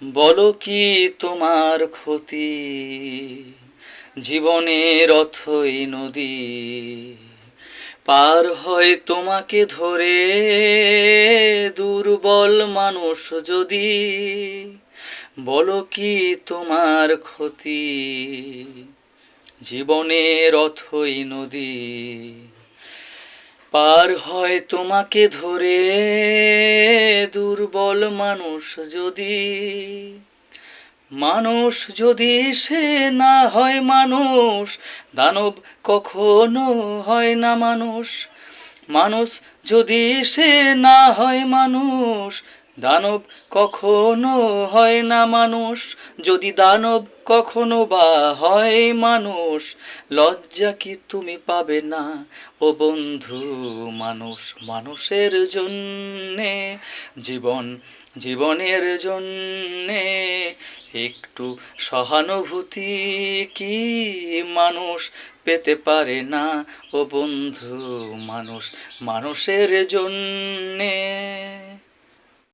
বলো কি তোমার ক্ষতি, জীবনের অথই নদী পার হয় তোমাকে ধরে, দুর্বল মানুষ যদি। বলো কি তোমার ক্ষতি, জীবনের অথই নদী পার হয় তোমাকে ধরে, দুর্বল মানুষ যদি। মানুষ যদি সে না হয় মানুষ, দানব কখনো হয় না মানুষ। মানুষ যদি সে না হয় মানুষ, দানব কখনো হয় না মানুষ। যদি দানব কখনো বা হয় মানুষ, লজ্জা কি তুমি পাবে না ও বন্ধু? মানুষ মানুষের জন্যে, জীবন জীবনের জন্যে একটু সহানুভূতি কি মানুষ পেতে পারে না ও বন্ধু? মানুষ মানুষের জন্যে।